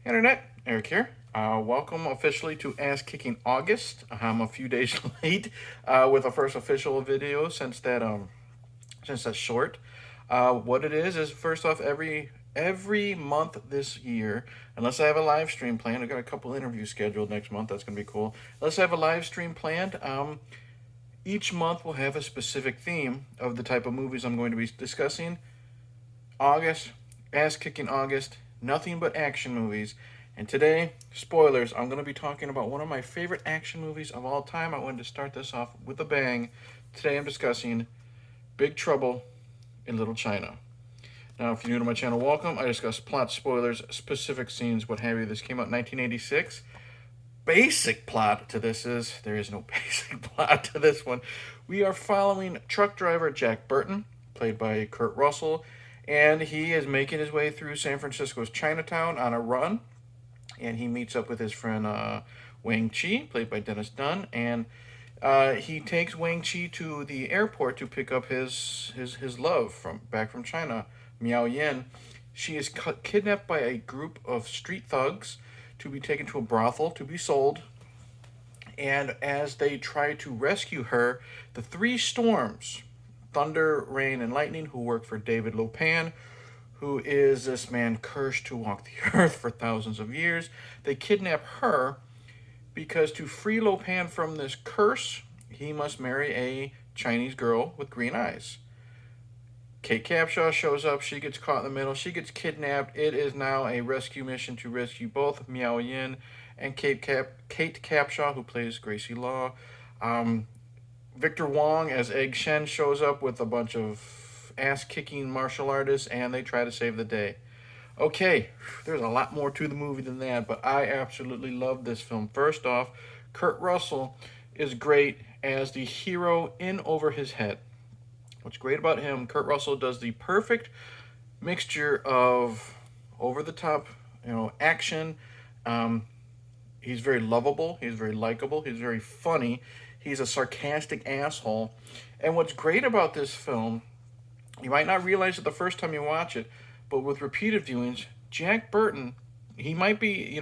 Internet, Eric here. Welcome officially to Ass Kicking August. I'm a few days late with a first official video since that short. What it is first off every month this year, unless I have a live stream planned. I got a couple interviews scheduled next month. That's gonna be cool. Unless I have a live stream planned, each month will have a specific theme of the type of movies I'm going to be discussing. August, Ass Kicking August, nothing but action movies. And today, spoilers, I'm going to be talking about one of my favorite action movies of all time. I wanted to start this off with a bang. Today I'm discussing Big Trouble in Little China. Now, if you're new to my channel, welcome. I discuss plot, spoilers, specific scenes, what have you. This came out in 1986. Basic plot to this is there is no basic plot to this one. We are following truck driver Jack Burton, played by Kurt Russell, and he is making his way through San Francisco's Chinatown on a run, and he meets up with his friend Wang Chi, played by Dennis Dunn, and he takes Wang Chi to the airport to pick up his love from China, Miao Yin. She is kidnapped by a group of street thugs to be taken to a brothel to be sold. And as they try to rescue her, the three storms, thunder, rain, and lightning, who work for David Lopan, who is this man cursed to walk the earth for thousands of years, they kidnap her because to free Lopan from this curse, he must marry a Chinese girl with green eyes. Kate Capshaw shows up. She gets caught in the middle. She gets kidnapped. It is now a rescue mission to rescue both Miao Yin and Kate Capshaw, who plays Gracie Law. Victor Wong as Egg Shen shows up with a bunch of ass-kicking martial artists, and they try to save the day. Okay, there's a lot more to the movie than that, but I absolutely love this film. First off, Kurt Russell is great as the hero in over his head. What's great about him, Kurt Russell does the perfect mixture of over-the-top, action. He's very lovable. He's very likable. He's very funny. He's a sarcastic asshole. And what's great about this film, you might not realize it the first time you watch it, but with repeated viewings, Jack Burton, he might be,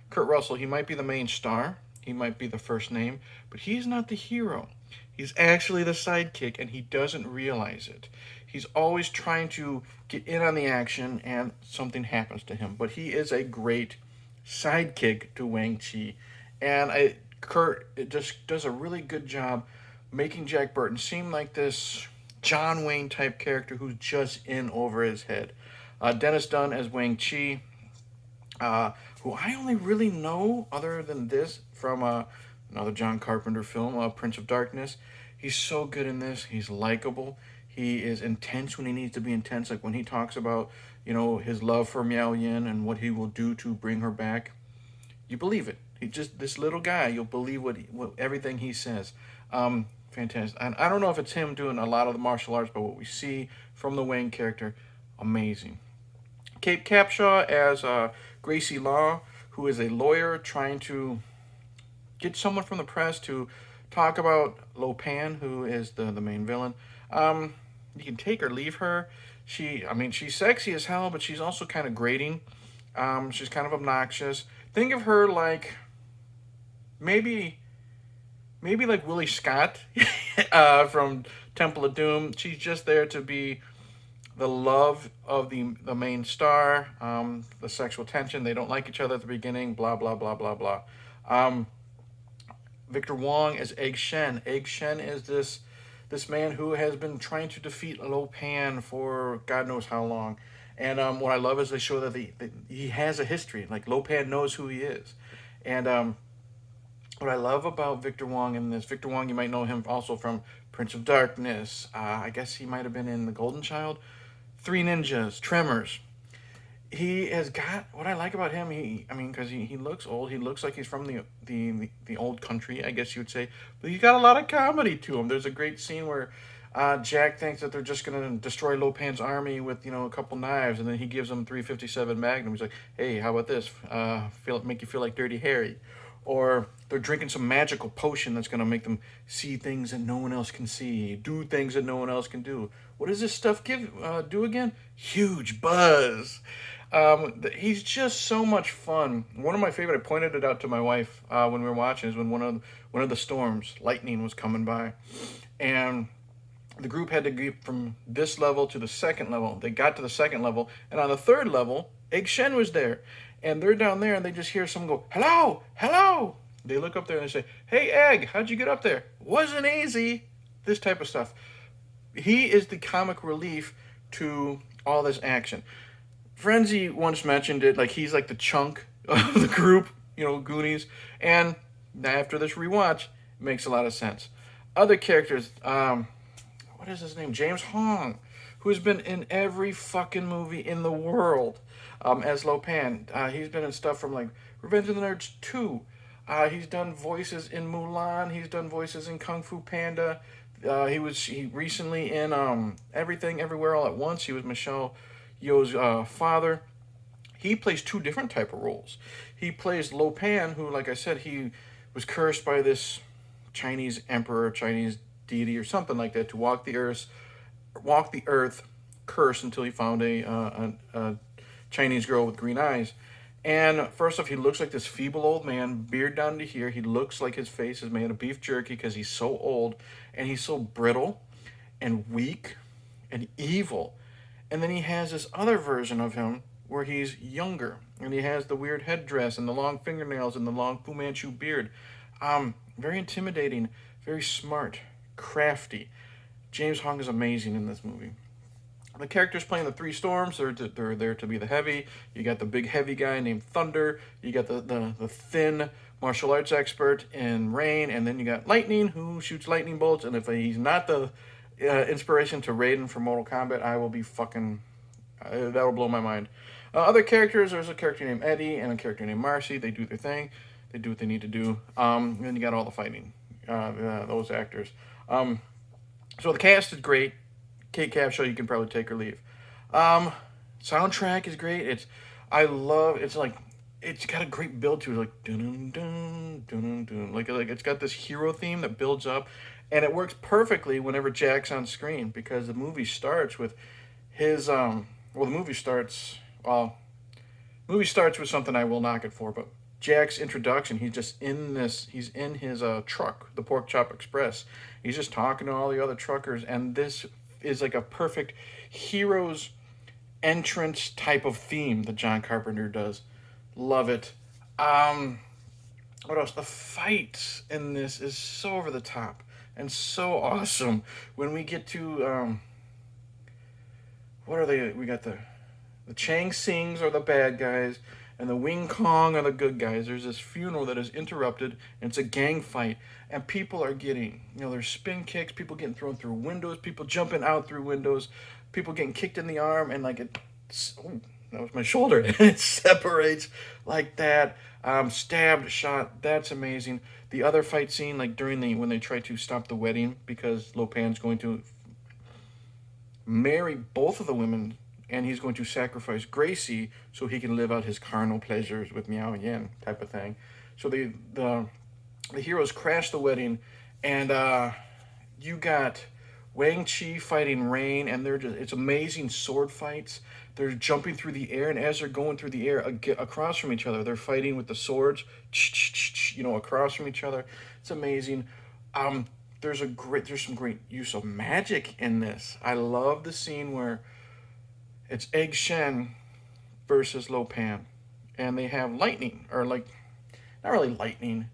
Kurt Russell, he might be the main star. He might be the first name, but he's not the hero. He's actually the sidekick, and he doesn't realize it. He's always trying to get in on the action, and something happens to him. But he is a great sidekick to Wang Chi. And Kurt just does a really good job making Jack Burton seem like this John Wayne type character who's just in over his head. Dennis Dunn as Wang Chi, who I only really know other than this from another John Carpenter film, Prince of Darkness. He's so good in this. He's likable. He is intense when he needs to be intense, like when he talks about, his love for Miao Yin and what he will do to bring her back. You believe it. He just this little guy. You'll believe what everything he says. Fantastic. And I don't know if it's him doing a lot of the martial arts, but what we see from the Wayne character, amazing. Kate Capshaw as Gracie Law, who is a lawyer trying to get someone from the press to talk about Lopan, who is the main villain. You can take or leave her. She's sexy as hell, but she's also kind of grating. She's kind of obnoxious. Think of her like maybe like Willie Scott from Temple of Doom. She's just there to be the love of the main star, the sexual tension. They don't like each other at the beginning, blah, blah, blah, blah, blah. Victor Wong as Egg Shen. Egg Shen is this man who has been trying to defeat Lopan for God knows how long. And what I love is they show that he has a history. Like, Lopan knows who he is. And what I love about Victor Wong in this, Victor Wong, you might know him also from Prince of Darkness. I guess he might have been in The Golden Child. Three Ninjas, Tremors. He has got what I like about him. Because he looks old. He looks like he's from the old country, I guess you would say. But he's got a lot of comedy to him. There's a great scene where Jack thinks that they're just gonna destroy Lopan's army with a couple knives, and then he gives them 357 Magnum. He's like, "Hey, how about this? Make you feel like Dirty Harry." Or they're drinking some magical potion that's going to make them see things that no one else can see, do things that no one else can do. What does this stuff do again? Huge buzz. He's just so much fun. One of my favorite. I pointed it out to my wife when we were watching. Is when one of the storms, lightning was coming by, and the group had to get from this level to the second level. They got to the second level, and on the third level, Egg Shen was there, and they're down there, and they just hear someone go, "Hello, hello." They look up there and they say, "Hey, Egg, how'd you get up there? Wasn't easy." This type of stuff. He is the comic relief to all this action. Frenzy once mentioned it, like he's like the chunk of the group, Goonies. And after this rewatch, it makes a lot of sense. Other characters, what is his name? James Hong, who's been in every fucking movie in the world as Lo Pan. He's been in stuff from like Revenge of the Nerds 2. He's done voices in Mulan. He's done voices in Kung Fu Panda. He recently in Everything Everywhere All at Once. He was Michelle Yeoh's father. He plays two different type of roles. He plays Lo Pan, who, like I said, he was cursed by this Chinese emperor, Chinese deity, or something like that, to walk the earth, cursed until he found a Chinese girl with green eyes. And first off, he looks like this feeble old man, beard down to here. He looks like his face is made of beef jerky because he's so old, and he's so brittle and weak and evil. And then he has this other version of him where he's younger, and he has the weird headdress and the long fingernails and the long Fu Manchu beard. Very intimidating, very smart, crafty. James Hong is amazing in this movie. The characters playing the three storms, they're there to be the heavy. You got the big heavy guy named Thunder. You got the thin martial arts expert in Rain. And then you got Lightning, who shoots lightning bolts. And if he's not the inspiration to Raiden from Mortal Kombat, I will be fucking... that will blow my mind. Other characters, there's a character named Eddie and a character named Marcy. They do their thing. They do what they need to do. And then you got all the fighting, those actors. So the cast is great. Kate Capshaw, you can probably take or leave. Soundtrack is great. It's like it's got a great build to it, like dun dun dun dun, like it's got this hero theme that builds up, and it works perfectly whenever Jack's on screen because the movie starts with his the movie starts with something I will knock it for, but Jack's introduction, he's in his truck, the Pork Chop Express. He's just talking to all the other truckers, and this is like a perfect hero's entrance type of theme that John Carpenter does. Love it. What else? The fight in this is so over the top and so awesome. When we get to what are they? We got the Chang Sings are the bad guys, and the Wing Kong are the good guys. There's this funeral that is interrupted, and it's a gang fight, and people are getting, there's spin kicks, people getting thrown through windows, people jumping out through windows, people getting kicked in the arm, and that was my shoulder, and it separates like that. Stabbed, shot, that's amazing. The other fight scene, like when they try to stop the wedding because Lo Pan's going to marry both of the women, and he's going to sacrifice Gracie so he can live out his carnal pleasures with Miao Yin type of thing. So the heroes crash the wedding, and you got Wang Chi fighting Rain, and it's amazing sword fights. They're jumping through the air, and as they're going through the air across from each other, they're fighting with the swords, across from each other. It's amazing. There's some great use of magic in this. I love the scene where it's Egg Shen versus Lo Pan, and they have lightning, or like, not really lightning,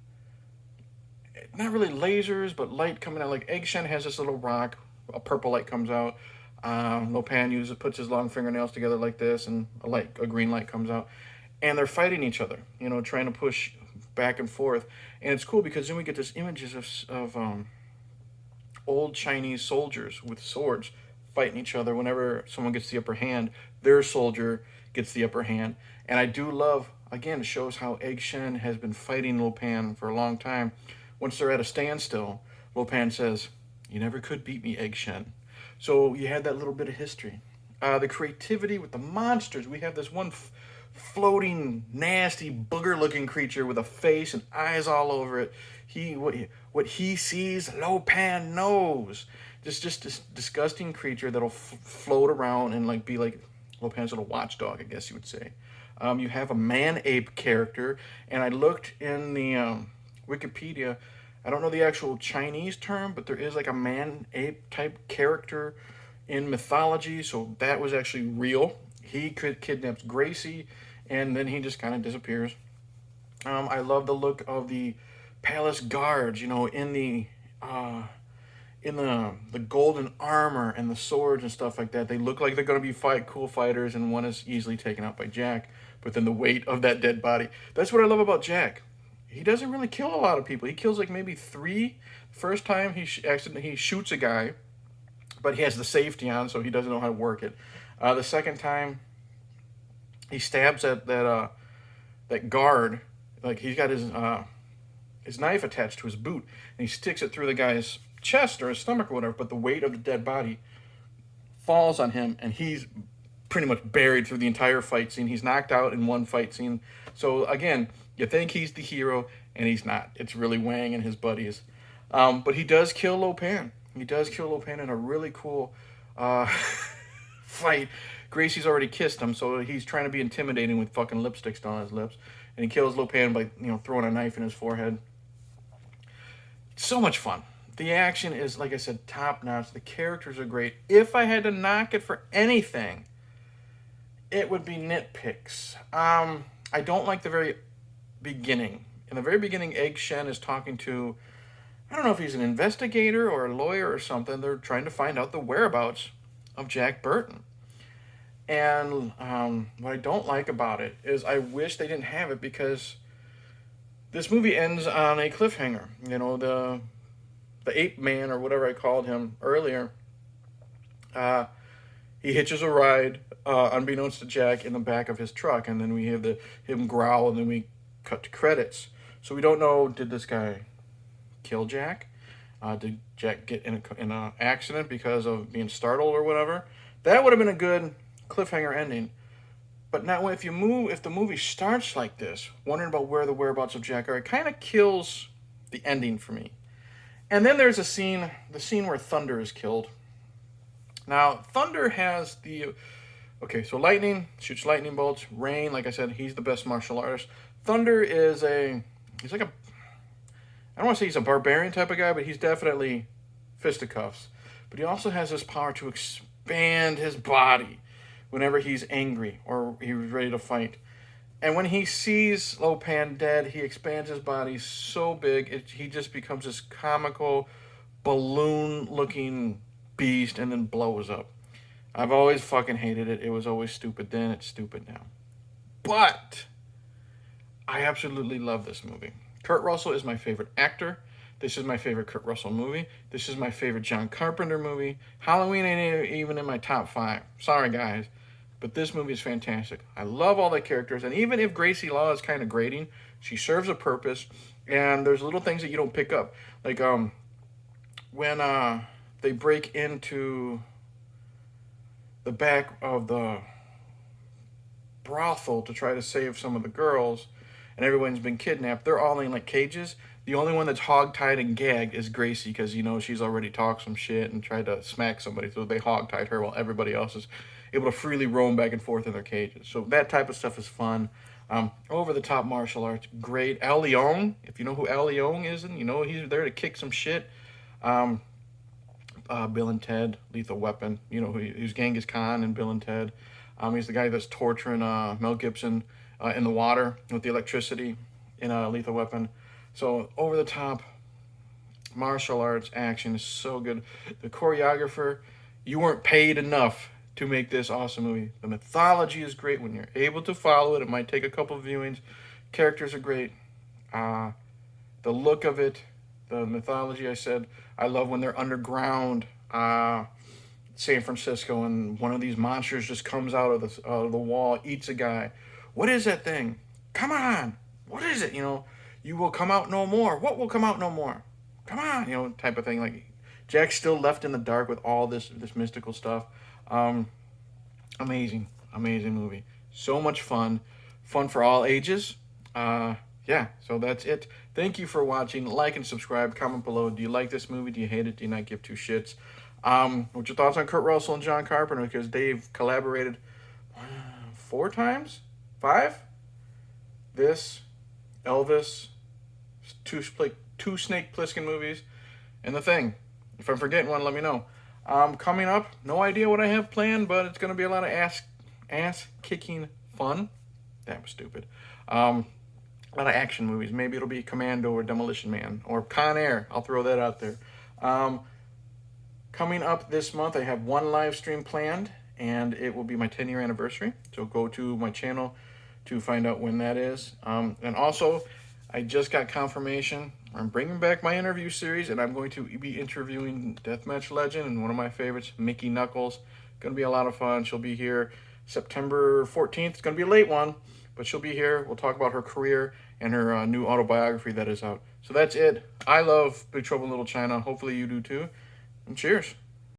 not really lasers, but light coming out. Like Egg Shen has this little rock, a purple light comes out. Lo Pan puts his long fingernails together like this, and a green light comes out, and they're fighting each other, trying to push back and forth. And it's cool because then we get this images of old Chinese soldiers with swords fighting each other. Whenever someone gets the upper hand, their soldier gets the upper hand. And I do love, again, it shows how Egg Shen has been fighting Lo Pan for a long time. Once they're at a standstill, Lo Pan says, "You never could beat me, Egg Shen." So you had that little bit of history. The creativity with the monsters. We have this one floating, nasty, booger-looking creature with a face and eyes all over it. What he sees, Lo Pan knows. Just this disgusting creature that'll float around and be like Lo Pan's little watchdog, I guess you would say. You have a man-ape character, and I looked in the Wikipedia. I don't know the actual Chinese term, but there is like a man-ape type character in mythology, so that was actually real. He kidnaps Gracie, and then he just kind of disappears. I love the look of the palace guards, you know, in the golden armor and the swords and stuff like that. They look like they're going to be cool fighters, and one is easily taken out by Jack, but then the weight of that dead body. That's what I love about Jack. He doesn't really kill a lot of people. He kills like maybe 3. First time he accidentally shoots a guy, but he has the safety on, so he doesn't know how to work it. The second time he stabs at that guard, like he's got his knife attached to his boot, and he sticks it through the guy's chest or his stomach or whatever, but the weight of the dead body falls on him, and he's pretty much buried through the entire fight scene. He's knocked out in one fight scene. So again, you think he's the hero, and he's not. It's really Wang and his buddies. But he does kill Lo Pan. He does kill Lo Pan in a really cool fight. Gracie's already kissed him, so he's trying to be intimidating with fucking lipstick still on his lips. And he kills Lo Pan by, you know, throwing a knife in his forehead. So much fun. The action is, like I said, top notch. The characters are great. If I had to knock it for anything, it would be nitpicks. I don't like the very beginning. In the very beginning, Egg Shen is talking to, I don't know if he's an investigator or a lawyer or something. They're trying to find out the whereabouts of Jack Burton. And what I don't like about it is I wish they didn't have it, because this movie ends on a cliffhanger. You know, the ape man, or whatever I called him earlier, he hitches a ride, unbeknownst to Jack, in the back of his truck, and then we have him growl, and then we cut to credits. So we don't know, did this guy kill Jack? Did Jack get in an accident because of being startled or whatever? That would have been a good cliffhanger ending. But now if the movie starts like this, wondering about where the whereabouts of Jack are, it kind of kills the ending for me. And then there's the scene where Thunder is killed. Now, Thunder has so lightning, shoots lightning bolts. Rain, like I said, he's the best martial artist. Thunder is he's like I don't want to say he's a barbarian type of guy, but he's definitely fisticuffs. But he also has this power to expand his body whenever he's angry or he's ready to fight. And when he sees Lo Pan dead, he expands his body so big, he just becomes this comical, balloon-looking beast and then blows up. I've always fucking hated it. It was always stupid then. It's stupid now. But I absolutely love this movie. Kurt Russell is my favorite actor. This is my favorite Kurt Russell movie. This is my favorite John Carpenter movie. Halloween ain't even in my top 5. Sorry, guys. But this movie is fantastic. I love all the characters. And even if Gracie Law is kind of grating, she serves a purpose. And there's little things that you don't pick up. Like when they break into the back of the brothel to try to save some of the girls, and everyone's been kidnapped, they're all in like cages. The only one that's hogtied and gagged is Gracie, because, you know, she's already talked some shit and tried to smack somebody, so they hogtied her while everybody else is able to freely roam back and forth in their cages. So that type of stuff is fun. Over-the-top martial arts, great. Al Leong, if you know who Al Leong is, and you know he's there to kick some shit. Bill and Ted, Lethal Weapon, you know, he's Genghis Khan in Bill and Ted. He's the guy that's torturing Mel Gibson in the water with the electricity in Lethal Weapon. So over-the-top martial arts action is so good. The choreographer, you weren't paid enough to make this awesome movie. The mythology is great when you're able to follow it. It might take a couple of viewings. Characters are great. The look of it, the mythology, I said. I love when they're underground, San Francisco, and one of these monsters just comes out of the wall, eats a guy. What is that thing? Come on. What is it? You know, you will come out no more. What will come out no more? Come on, you know, type of thing. Like, Jack's still left in the dark with all this mystical stuff. Amazing movie. So much fun for all ages. Yeah, so that's it. Thank you for watching. Like and subscribe. Comment below. Do you like this movie? Do you hate it? Do you not give two shits? What's your thoughts on Kurt Russell and John Carpenter? Because they've collaborated 4 times? 5? This, Elvis, two Snake Plissken movies, and The Thing. If I'm forgetting one, let me know. Coming up, no idea what I have planned, but it's going to be a lot of ass-kicking fun. That was stupid. A lot of action movies. Maybe it'll be Commando or Demolition Man or Con Air. I'll throw that out there. Coming up this month, I have one live stream planned, and it will be my 10-year anniversary. So go to my channel to find out when that is. And also, I just got confirmation. I'm bringing back my interview series, and I'm going to be interviewing deathmatch legend and one of my favorites, Mickey Knuckles. Going to be a lot of fun. She'll be here September 14th. It's going to be a late one, but she'll be here. We'll talk about her career and her new autobiography that is out. So that's it. I love Big Trouble in Little China. Hopefully you do too. And cheers.